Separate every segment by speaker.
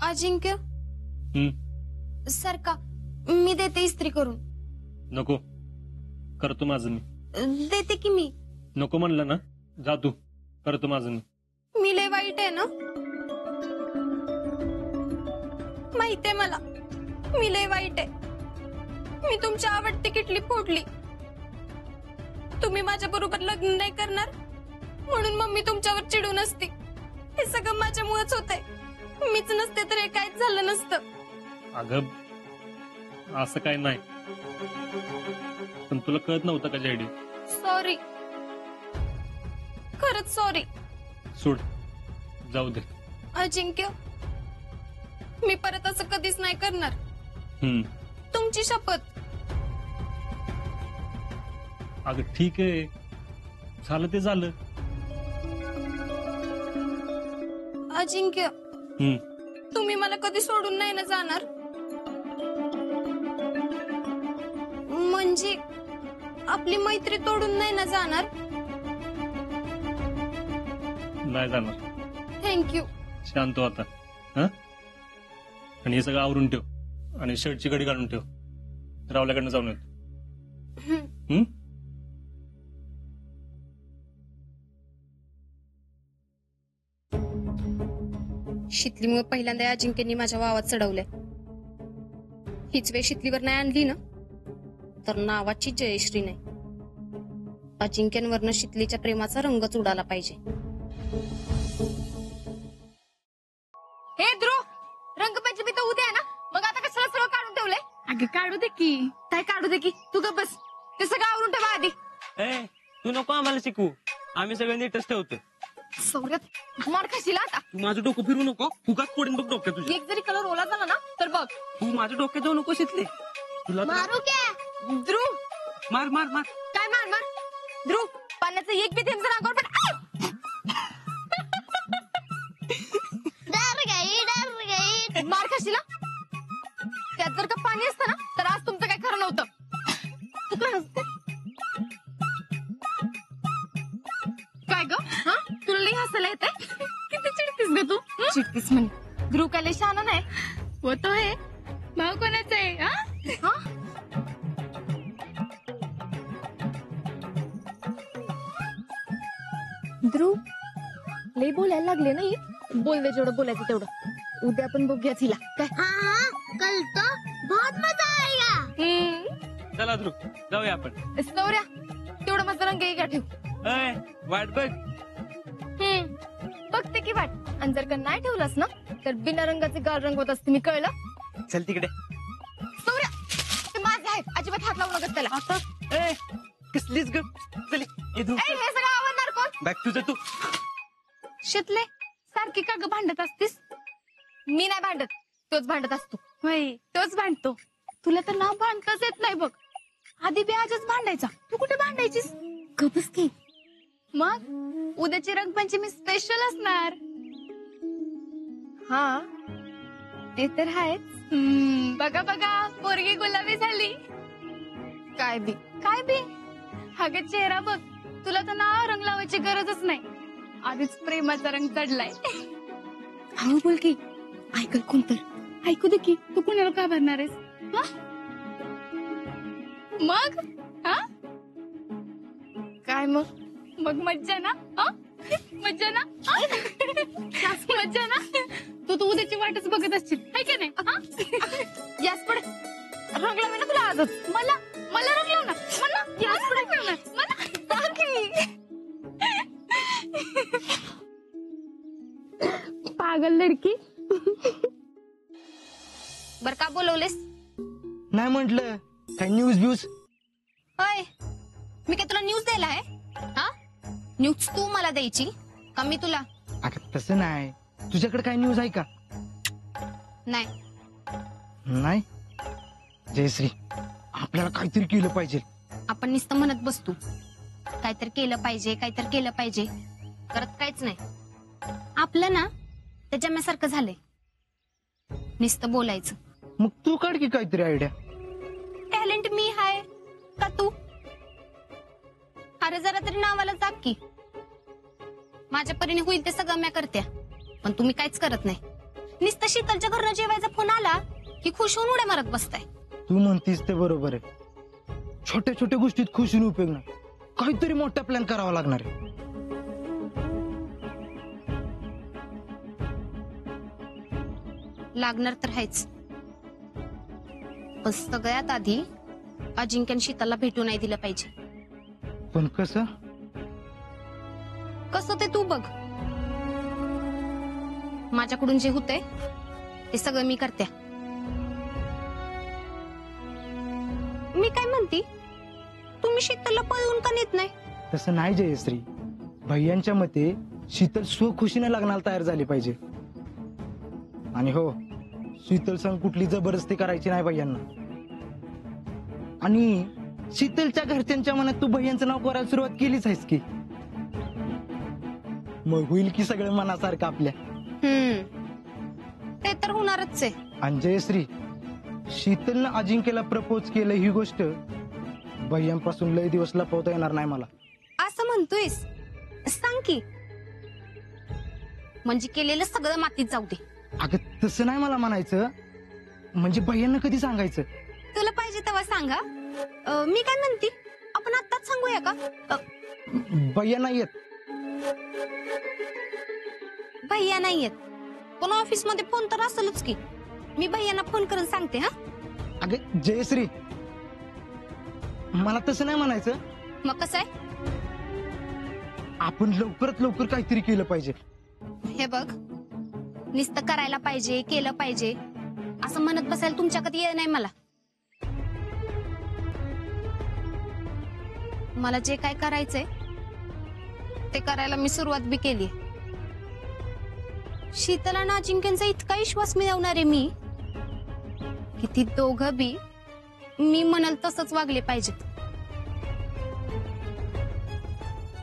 Speaker 1: अजिंक्य sir का मी देते इस्त्री करून.
Speaker 2: नको, करतो माझं मी.
Speaker 1: देते की मी.
Speaker 2: नको म्हणलं ना, जा तू, करतो माझं मी.
Speaker 1: मी लय वाईट आहे ना, माहितीये मला. मी लय वाईट आहे. मी तुमच्या आवडती किटली फोडली. तुम्ही माझ्या बरोबर लग्न नाही करणार म्हणून मम्मी तुमच्यावर चिडून असते. हे सगळं माझ्यामुळेच होतंय. मीच नसते तर हे काहीच झालं नसतं.
Speaker 2: अगं असं काय नाही, पण तुला कळत नव्हतं का जयडी?
Speaker 1: सॉरी, खरंच सॉरी.
Speaker 2: सोड, जाऊ दे.
Speaker 1: अजिंक्य, मी परत असं कधीच नाही करणार. तुमची शपथ.
Speaker 2: अगं ठीक आहे, झालं ते झालं.
Speaker 1: अजिंक्य, तुम्ही मला कधी सोडून नाही ना जाणार? म्हणजे आपली मैत्री तोडून नाही ना जाणार?
Speaker 2: नाही जाणार.
Speaker 1: थँक्यू.
Speaker 2: शांत हो आता. आणि हे सगळं आवरून ठेव आणि शर्टची घडी काढून ठेव. रावल्याकडनं जाऊन येतो.
Speaker 1: शितलीमुळे पहिल्यांदा अजिंक्यनी माझ्या वावात चढवलंय. हीच वेळ शितलीवर नाही आणली ना तर नावाची जयश्री नाही. अजिंक्यांवरनं शितलीच्या प्रेमाचा रंगच उडाला पाहिजे. हे ध्रुव, रंगपंचमी तर उद्या आहे ना, मग आता कशाला सगळं काढून ठेवलंय?
Speaker 3: अगं काढू दे की.
Speaker 1: काय काढू दे की? तू गप बस. ते सगळं आवरून ठेवा आधी.
Speaker 4: तू नको आम्हाला शिकवू, आम्ही सगळं नीटच ठेवतो.
Speaker 1: सौर्यात मार खाशील आता.
Speaker 4: तू माझं डोकं फिरू नको, फुगाच पडेन बघ डोक्यात तुझ्या.
Speaker 1: एक जरी कलर ओला झाला ना तर बघ.
Speaker 4: तू माझ्या डोक्यात जाऊ नको शितले. तुला
Speaker 1: मारू क्या? ध्रुव,
Speaker 4: मार मार मार.
Speaker 1: काय मार मार? ध्रुव, पाण्याचं एक बी थेंब जर अंगावर पड. मार खाशील. त्यात जर का पाणी असतं ना तर आज तुमचं काय खरं नव्हतं. तू काय हसते? काय ग? तुला लई हसायला येते?
Speaker 3: किती चिडतीस ग तू?
Speaker 1: चिडतीस म्हणे. ध्रुव काय लई शहाणा नाही.
Speaker 3: होतो आहे. भाऊ कोणाचा आहे?
Speaker 1: ध्रुव लई बोलायला लागले नाही. बोलवे जेवढं बोलायचं तेवढं. उद्या आपण बघूया तिला. काय? कल तो बहुत मजा आएगा.
Speaker 4: चला ध्रुव, जाऊया आपण.
Speaker 1: सौर्या, तेवढं माझं रंग का ठेव.
Speaker 4: वाट बघ.
Speaker 1: बघते की वाट. आणि जर का नाही ठेवलास ना तर बिना रंगाचे गाल रंगवत असते मी. कळलं?
Speaker 4: चल तिकडे.
Speaker 1: सौर्या, ते माझे आहेत. अजिबात हात लावू नका त्याला.
Speaker 4: आता कसलीच ग. चल
Speaker 1: हे सगळं आवडणार कोण?
Speaker 4: बॅग तुझं तू.
Speaker 3: शितले, सारखी का ग भांडत असतीस?
Speaker 1: मी नाही भांडत, तोच भांडत असतो.
Speaker 3: होय, तोच भांडतो. तुला तर नाव भांडताच येत नाही बघ. आधी बी आजच भांडायचा. तू कुठे भांडायचीस?
Speaker 1: गपच की.
Speaker 3: मग उद्याची रंगपंचमी स्पेशल असणार.
Speaker 1: हा, ते तर आहेच.
Speaker 3: बघा बघा, पोरगी गुलाबी झाली.
Speaker 1: काय बी
Speaker 3: काय बी? अगं चेहरा बघ. तुला तर नाव रंग लावायची गरजच नाही. आधीच प्रेमाचा रंग चढलाय.
Speaker 1: हळू बोल की. ऐकल कोण तर.
Speaker 3: ऐकू दे की. तू कुणाला का भरणार आहेस? मग
Speaker 1: काय मग?
Speaker 3: मग मज्जा ना? मज्जा ना? मज्जा ना? तू उद्याची वाटच बघत असशील, है की नाही?
Speaker 1: यास पुढे रंग लावे ना तुला आजच.
Speaker 3: मला रंग लाव ना. मला
Speaker 1: यास पुढे
Speaker 3: मला पागल लडकी.
Speaker 1: बर का बोलवलेस?
Speaker 5: नाही म्हंटल काय न्यूज व्यूज.
Speaker 1: होय, मी काय तुला न्यूज द्यायला आहे? न्यूज तू मला द्यायची का मी तुला?
Speaker 5: अगं तसं नाही. तुझ्याकडे काय न्यूज आहे का?
Speaker 1: नाही.
Speaker 5: नाही. जयश्री, आपल्याला काहीतरी केलं पाहिजे.
Speaker 1: आपण नुसतं म्हणत बसतो काहीतरी केलं पाहिजे, काहीतरी केलं पाहिजे, करत काहीच नाही. आपलं ना त्याच्या म्यासारखं झालंय. नुसतं बोलायचं.
Speaker 5: मग तू काढ की काहीतरी आयडिया.
Speaker 1: टॅलेंट मी हाय का तू? अरे जरा तरी नावाला जाग की. माझ्या परीने होईल ते सगळं म्या करत्या, पण तुम्ही काहीच करत नाही. नुसतं शीतलच्या घरनं जेवायचा फोन आला की खुश होऊन उड्या मारत बसताय.
Speaker 5: तू म्हणतीस ते बरोबर आहे. छोट्या छोट्या गोष्टीत खुश होऊन उपयोग नाही, काहीतरी मोठा प्लॅन करावा लागणार आहे.
Speaker 1: लागणार तर आहेच, पण सगळ्यात आधी अजिंक्यन शीतलला भेटू नाही दिलं पाहिजे.
Speaker 5: पण कसं?
Speaker 1: कसं ते तू बघ. माझ्याकडून जे होतंय ते सगळं मी करते. मी काय म्हणते, तुम्ही शीतलला पळवून का नेत नाही?
Speaker 5: तसं नाही जयश्री. भैयांच्या मते शीतल स्वखुशीने लग्नाला तयार झाली पाहिजे. आणि हो, शीतल संग कुठली जबरदस्ती करायची नाही भैयांना. आणि शीतलच्या घरच्यांच्या मनात तू भैयांचं नाव करायला सुरुवात केलीच आहेस की, मग होईल की सगळं मनासारखं आपल्या.
Speaker 1: ते तर होणारच आहे.
Speaker 5: आणि जयश्री, शीतलनं अजिंक्यला प्रपोज केलं ही गोष्ट भैयांपासून लय दिवस लपवता येणार नाही मला.
Speaker 1: असं म्हणतोयस? सांग की, म्हणजे केलेलं सगळं मातीत जाऊ दे.
Speaker 5: अगं तसं नाही मला म्हणायचं, म्हणजे भैयांना कधी सांगायचं?
Speaker 1: तुला पाहिजे तेव्हा सांगा. मी काय म्हणते, आपण आत्ताच सांगूया का?
Speaker 5: भैया नाही येत.
Speaker 1: भैया नाही येत, पण ऑफिस मध्ये फोन तर असेलच की. मी भैयांना फोन करून सांगते. हा,
Speaker 5: अगं जयश्री, मला तसं नाही म्हणायचं.
Speaker 1: मग कसं आहे?
Speaker 5: आपण लवकरात लवकर काहीतरी केलं पाहिजे.
Speaker 1: हे बघ, नुसतं करायला पाहिजे, केलं पाहिजे असं म्हणत बसायला तुमच्या कधी येत नाही मला. मला जे काय करायचंय ते करायला मी सुरुवात बी केली. शीतल आणि अजिंक्यचा इतका विश्वास मिळवणार आहे मी की ती दोघं बी मी म्हणाल तसंच वागले पाहिजेत.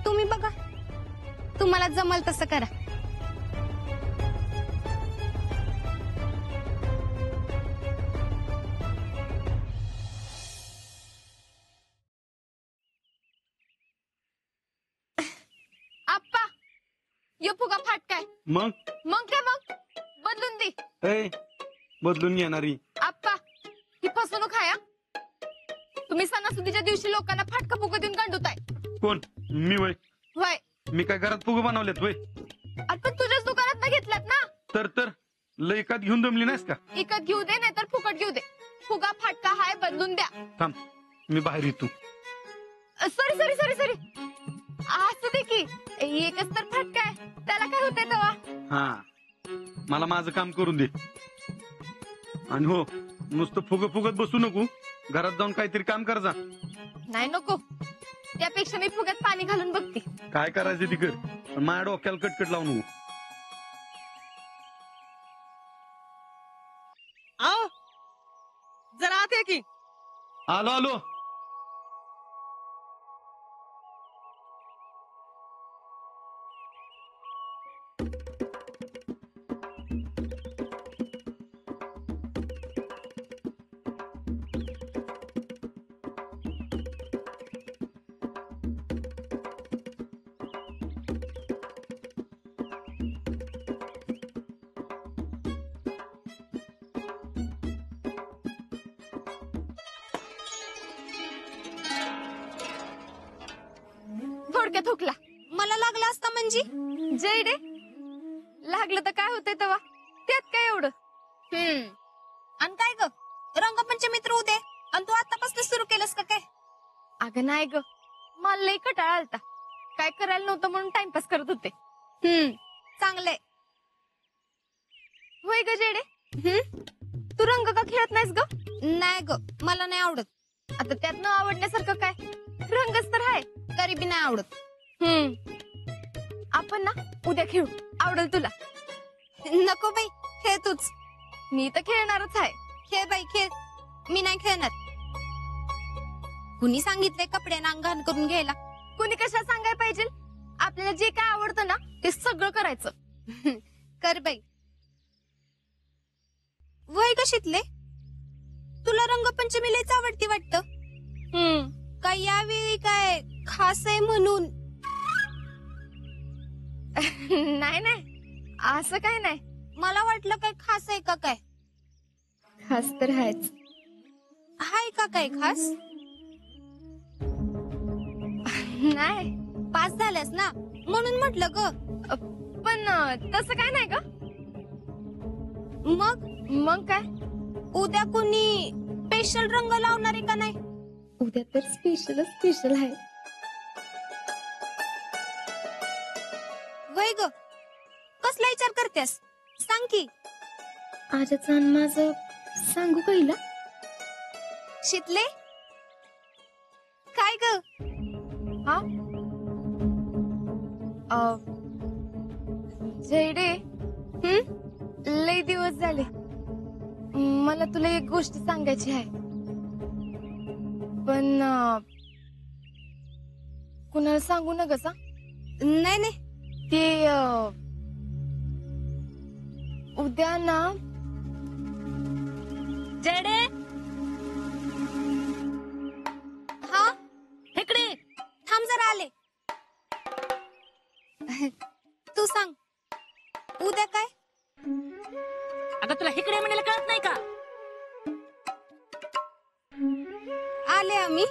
Speaker 1: तुम्ही बघा, तुम्हाला जमल तसं करा. आप्पा, यो फुगा फाटकाय.
Speaker 6: मग
Speaker 1: मग काय, मग बदलून दे.
Speaker 6: ए बदलून येणारी
Speaker 1: आप्पा, ही फसवणूक आहे. तुम्ही सणासुदीच्या दिवशी लोकांना फाटका फुगा देऊन गांडूताय.
Speaker 6: कोण? मी वय?
Speaker 1: वय,
Speaker 6: मी काय घरात फुग बनवलेत वय?
Speaker 1: आपण तुझ्याच दुकानात घेतल्यात ना.
Speaker 6: तर लय एकात घेऊन दमली नाहीस का?
Speaker 1: इकत घेऊ दे नाही तर फुकट घेऊ दे. फुगा फाटका हाय, बदलून द्या.
Speaker 6: थांब, मी बाहेर येतो.
Speaker 1: सॉरी सॉरी सॉरी सॉरी, असू दे की, एकच तर फाटका आहे, त्याला काय होतंय तेव्हा.
Speaker 6: हा, मला माझं काम करून दे. आणि हो, नुसतं फुगत बसू नको, घरात जाऊन काहीतरी काम कर जा.
Speaker 1: नाही नको, त्यापेक्षा मी फुग्यात पाणी घालून बघते.
Speaker 6: काय करायचं ती कर, पण माझ्या डोक्याला कटकट लावू नको.
Speaker 7: आओ जरा आत ये की.
Speaker 6: आलो.
Speaker 1: थोडक्यात हुकला. मला लागला असता म्हणजे जय रे, लागलं तर काय होतंय तेव्हा, त्यात काय एवढं. आणि काय ग, रंगपंचमी तर उद्या, आणि तू आतापासून सुरू केलंस का काय? अगं नाही ग, मला लई कटाळा आलता, काय करायला नव्हतं म्हणून टाइमपास करत होते. चांगलंय. होय ग जेडे, तू रंग का खेळत नाहीस ग? नाही ग, मला नाही आवडत. आता त्यात न आवडण्यासारखं काय, रंगच तर आहे, तरी बी नाही आवडत. आपण ना उद्या खेळू, आवडेल तुला. नको बाई, खेळ तूच. मी तर खेळणारच आहे. खेळ बाई खेळ, मी नाही खेळणार. कुणी सांगितलंय कपड्यांना अंगण करून घ्यायला? कुणी कशा सांगायला पाहिजे? आपल्याला जे काय आवडतं ना ते सगळं करायचं. कर बाई. वय कशीतले, तुला रंगपंचमी लयच आवडती वाटतं. काय यावेळी काय खास आहे म्हणून? नाही नाही, असं काय नाही. मला वाटलं काय खास आहे का काय.
Speaker 8: खास तर आहेच.
Speaker 1: हाय का काय खास.
Speaker 8: नाही
Speaker 1: पास झाल्यास ना म्हणून म्हटलं ग.
Speaker 8: पण तसं काय नाही का. मग काय.
Speaker 1: उद्या कोणी स्पेशल रंग लावणार आहे का नाही.
Speaker 8: उद्या तर स्पेशल आहे.
Speaker 1: वय ग कसला विचार करतेस सांग की.
Speaker 8: आजचं आणि माझं सांगू पहिला.
Speaker 1: शितले काय ग.
Speaker 8: हा जयडे लय दिवस झाले. मला तुला एक गोष्ट सांगायची आहे. पण कुणाला सांगू नका सा.
Speaker 1: नाही नाही.
Speaker 8: ते उद्या ना.
Speaker 1: जडे हा इकडे थांब जरा आले. तू सांग उद्या काय.
Speaker 9: अगं तुला इकडे म्हणायला कळत नाही का.
Speaker 1: आले आम्ही.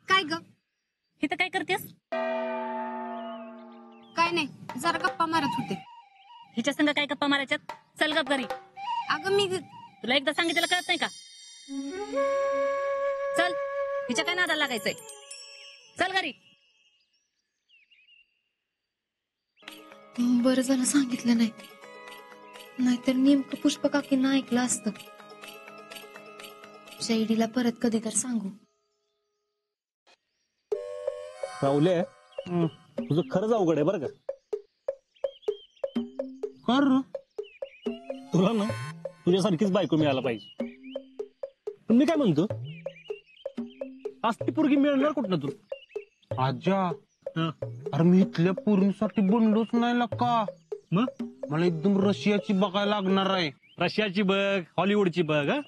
Speaker 1: काय ग
Speaker 9: इथं काय करतेस.
Speaker 1: काय नाही जरा गप्पा मारत होते.
Speaker 9: हिच्या संग काय गप्पा मारायच्यात. चल गप घरी.
Speaker 1: अगं मी
Speaker 9: तुला एकदा सांगितलं कळत नाही का. चल हिच्या काय नादाला लागायचंय. चल घरी.
Speaker 8: बरं झालं सांगितलं नाही. नाहीतर नेमकं पुष्प काकींना ऐकलं असतं. शैडीला परत कधी तर सांगू.
Speaker 2: राहुले तुझं खरंच अवघड आहे बरं का.
Speaker 6: कर
Speaker 2: तुला ना तुझ्यासारखीच बायको मिळायला पाहिजे. पण मी काय म्हणतो आज ती पोरगी मिळणार कुठं तू.
Speaker 6: आजा
Speaker 2: हं.
Speaker 6: अरे मी इथल्या पोरींसाठी बनलोच नाही लका.
Speaker 2: मग
Speaker 6: मला एकदम रशियाची बघायला लागणार आहे.
Speaker 2: रशियाची बघ हॉलिवूडची बघ. हा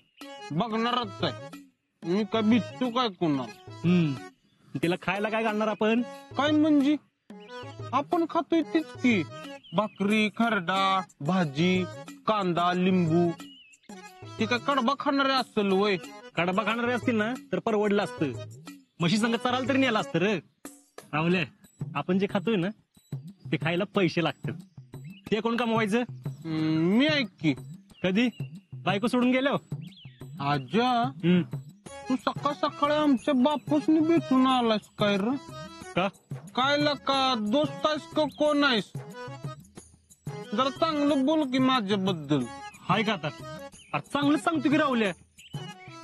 Speaker 6: बघणारच आहे. मी काय भिजतो काय कोणा.
Speaker 2: तिला खायला काय घालणार आपण.
Speaker 6: काय म्हणजे आपण खातोय तीच की. भाकरी खरडा भाजी कांदा लिंबू. ती काय कडबा खाणारे असेल वय.
Speaker 2: कडबा खाणारे असतील ना तर परवडलं असतं. म्हशी संग चराल तरी नेला असतं रे. राहुले आपण जे खातोय ना ते खायला पैसे लागतात. ते कोण कमवायचं.
Speaker 6: मी ऐक की.
Speaker 2: कधी बायको सोडून गेलो.
Speaker 6: आजा तू सकाळ सकाळी आमच्या बापूसनी भेटून आलास काय र.
Speaker 2: का
Speaker 6: काय लका दोस्त आहेस का कोण आहेस. जरा चांगलं बोल की माझ्याबद्दल.
Speaker 2: हाय का आता. अरे चांगलंच सांगतो की राहुल्या.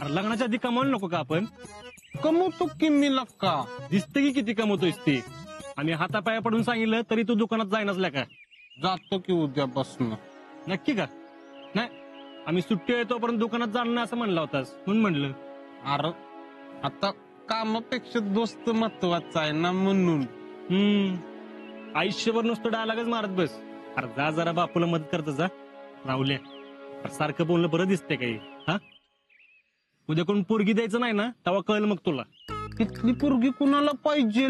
Speaker 2: अरे लग्नाच्या आधी कमावलं नको का आपण.
Speaker 6: कमवतो की मी लका.
Speaker 2: दिसतं की किती कमवतोयस ते. आम्ही हातापाया पडून सांगितलं तरी तू दुकानात जाईनच का.
Speaker 6: जातो की उद्यापासून.
Speaker 2: नक्की का. नाही आम्ही सुट्टी येतो पर्यंत दुकानात जाणं असं म्हणला होतास म्हणून म्हणलं.
Speaker 6: अरे आता कामापेक्षा दोस्त महत्वाचा आहे ना म्हणून.
Speaker 2: आयुष्यभर नुसतं डायलॉगच मारत बस. अरे जा जरा बापूला मदत करत जा. राहुल्या अरे सारखं बोलणं बरं दिसतंय काही. हा उद्या कोण पोरगी द्यायचं नाही ना तेव्हा कळलं मग तुला.
Speaker 6: तिथली पोरगी कुणाला पाहिजे.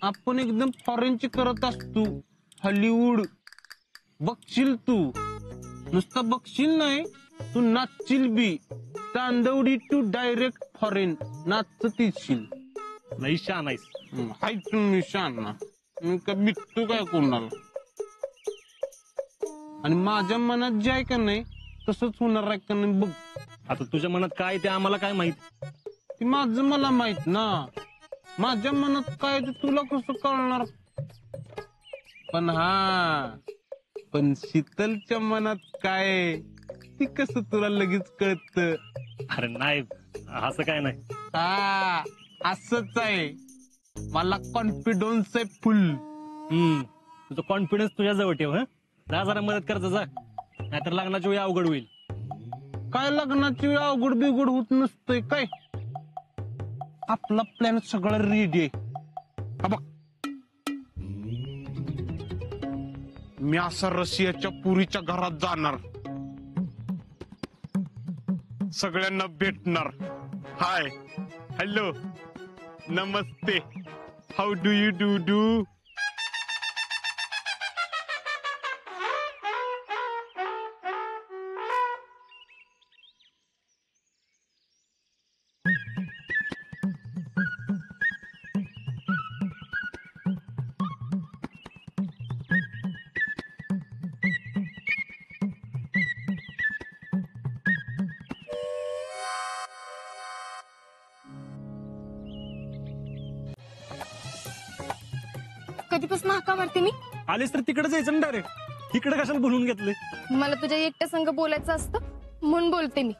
Speaker 6: आपण एकदम फॉरेनची करत असतो. हॉलिवूड बघशील तू. नुसतं बघशील नाही तू नाचशील बी. तांदवडी टू डायरेक्ट फॉरेन नाचतीशील.
Speaker 2: नाही शान आहेस.
Speaker 6: हाय तुम्ही शाना. मी का बिट्टू काय कोणाला. आणि माझ्या मनात जे आहे का नाही तसंच होणार आहे का नाही बघ.
Speaker 2: आता तुझ्या मनात काय ते आम्हाला काय माहित.
Speaker 6: ते माझं मला माहित ना. माझ्या मनात काय ते तुला कसं कळणार. पण शीतलच्या मनात काय ती कसं तुला लगेच कळत.
Speaker 2: अरे नाही असं काय नाही.
Speaker 6: हा असंच आहे. मला कॉन्फिडन्स आहे फुल.
Speaker 2: तुझं कॉन्फिडन्स तुझ्या जवळ ठेव. हा जा जरा मदत करता जा. नाहीतर लग्नाच्या वेळी अवघड होईल.
Speaker 6: काय लग्नाची वेळ अवघड बिघड होत नसतंय काय. आपला प्लॅन सगळं रेडी आहे. हा बघ मी असं रशियाच्या पुरीच्या घरात जाणार. सगळ्यांना भेटणार. Hi hello Namaste. How do you do?
Speaker 8: कधीपासून हाका मारते मी?
Speaker 2: आलीस तर तिकडे जायचं ना डायरेक्ट. इकडे कशाला बोलून घेतलंय?
Speaker 8: मला तुझ्या एकट्या संग बोलायचं असतं म्हणून बोलते मी.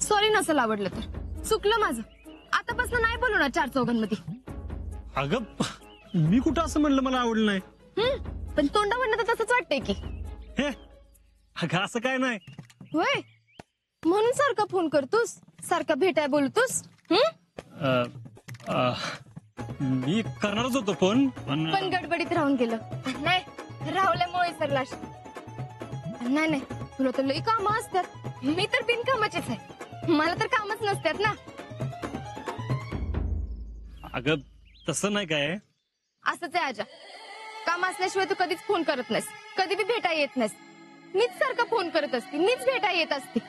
Speaker 8: सॉरी नसेल आवडलं तर. चुकलं माझं. आतापासून नाही बोलणार चार चौघांमध्ये.
Speaker 2: अगं मी कुठं असं म्हणलं मला आवडलं नाही.
Speaker 8: पण तोंडावरनं तर तसंच वाटतंय की.
Speaker 2: हे अगं असं काय नाही.
Speaker 8: होय, म्हणून सारखा फोन करतोस, सारखा भेटाय बोलतोस.
Speaker 2: अ, अ, मी करणारच होतो फोन
Speaker 8: पण गडबडीत राहून गेलं. नाही, राहुल्यामुळे विसरला असेल. नाही नाही, तुला तर लई कामं असतात. मी तर बिनकामाचीच आहे. मला तर कामच नसतात ना.
Speaker 2: अगं तसं नाही काय.
Speaker 8: असंच आहे आजा. काम असल्याशिवाय तू कधीच फोन करत नाहीस, कधी बी भेटाय येत नाहीस. मीच सारखा फोन करत असते, मीच भेटाय येत असते.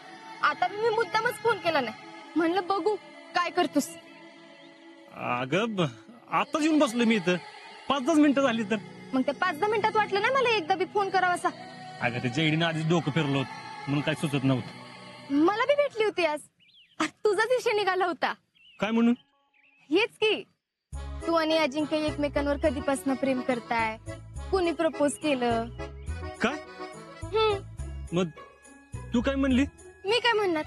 Speaker 8: आता मी मुद्दामच फोन केला नाही. म्हणलं बघू काय करतोस.
Speaker 2: अगं आताच येऊन बसलो मी इथं. 5-10 मिनिटं झाली तर.
Speaker 8: मग त्या 5-10 मिनिटात वाटलं नाही मला एकदा बी फोन करावा असा.
Speaker 2: अगं ते जैडीने आधीच डोकं फिरलो होतं म्हणून काय सुचत नव्हतं.
Speaker 8: मला बी भेटली होती आज. तुझाच विषय निघाला होता.
Speaker 2: काय म्हणून?
Speaker 8: हेच की, तू आणि अजिंक्य एकमेकांवर कधीपासून प्रेम करताय, कुणी प्रपोज केलं.
Speaker 2: काय? मग तू काय म्हणली?
Speaker 8: मी काय म्हणणार,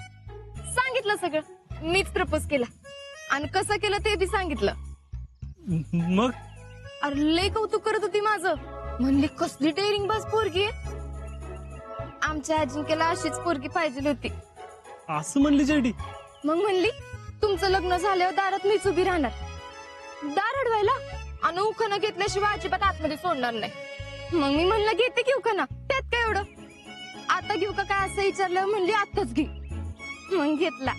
Speaker 8: सांगितलं सगळं. मीच प्रपोज केला आणि कसं केलं ते बी सांगितलं.
Speaker 2: मग
Speaker 8: अरे लय कौतुक करत होती माझं. म्हणली कसली डेअरिंग बाज पोरगी आहे. आमच्या अजिंक्यला अशीच पोरगी पाहिजे होती.
Speaker 2: असं म्हणली जैडी?
Speaker 8: मग म्हणली तुमचं लग्न झाल्यावर दारात मीच उभी राहणार. दार अडवायला आणि उखाणं घेतल्याशिवाय अजिबात आतमध्ये सोडणार नाही. मग मी म्हणलं घेते की उखाणा, त्यात काय एवढं. आता घेऊ का काय असं विचारलं, म्हणली आताच घे. मग घेतला.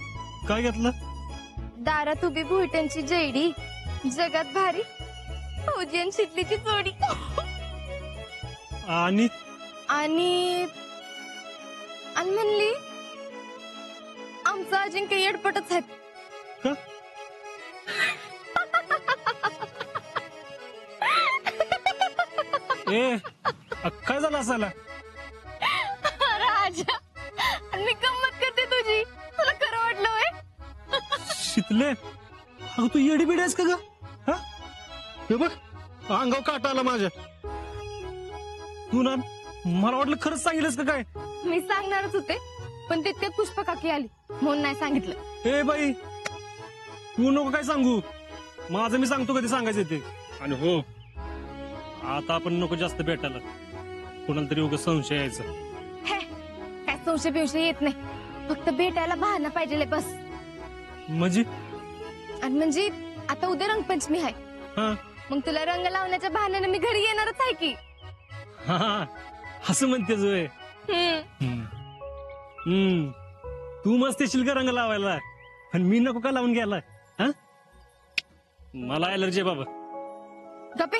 Speaker 2: काय घेतलं?
Speaker 8: दारात उभी भुईट्यांची जैडी, जगात भारी फौजी आणि शितलीची जोडी.
Speaker 2: आणि
Speaker 8: आणि म्हणली आमचं अजिंक्य येडपटच आहेत.
Speaker 2: का? ए काय झालं असायला?
Speaker 8: राजा, मी गंमत करते तुझी. तुला खरं वाटलं होय?
Speaker 2: शितले अगं तू येडी बिडी आहेस का ग? हा? हे बघ अंगावर काटा आला माझ्या. तू ना मला वाटलं खरंच सांगितलंस का काय?
Speaker 8: मी सांगणारच होते पण तितक्यात पुष्पा काकी आली म्हणून नाही सांगितलं.
Speaker 2: ए बाई तू नको काय सांगू. माझं मी सांगतो कधी सांगायचं ते. आणि हो आता आपण नको जास्त भेटायला. कोणाला तरी उगाच संशय यायचा.
Speaker 8: हे काय संशय बिवशय येत नाही. फक्त भेटायला बहाणा पाहिजे बस.
Speaker 2: म्हणजे?
Speaker 8: आणि म्हणजे आता उद्या रंगपंचमी आहे.
Speaker 2: हा
Speaker 8: मग तुला रंग लावण्याच्या बहाण्याने मी घरी येणारच आहे की.
Speaker 2: हा असं म्हणतेस होय. तू मस्त येशील का रंग लावायला आणि मी नको का लावून गेला? हा मला अलर्जी आहे बाबा.
Speaker 8: गपे,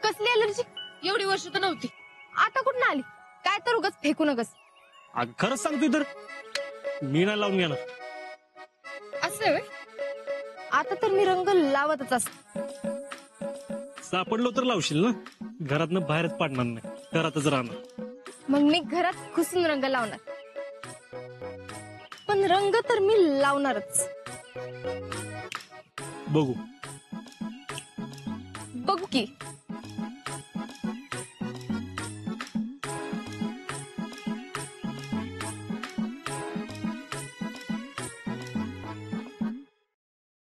Speaker 8: कसली अलर्जी? एवढी वर्ष तर नव्हती, आता कुठं आली? काय तर उगाच फेकू नगस.
Speaker 2: अगं खरंच सांगतोय तर मी नाही लावून घेणार.
Speaker 8: असं होय? आता तर मी रंग लावतच असते.
Speaker 2: सापडलो तर लावशील ना. घरातनं बाहेरच पाडणार नाही, घरातच राहणार.
Speaker 8: मग मी घरात घुसून रंग लावणार. पण रंग तर मी लावणारच.
Speaker 2: बघू
Speaker 8: बघू की.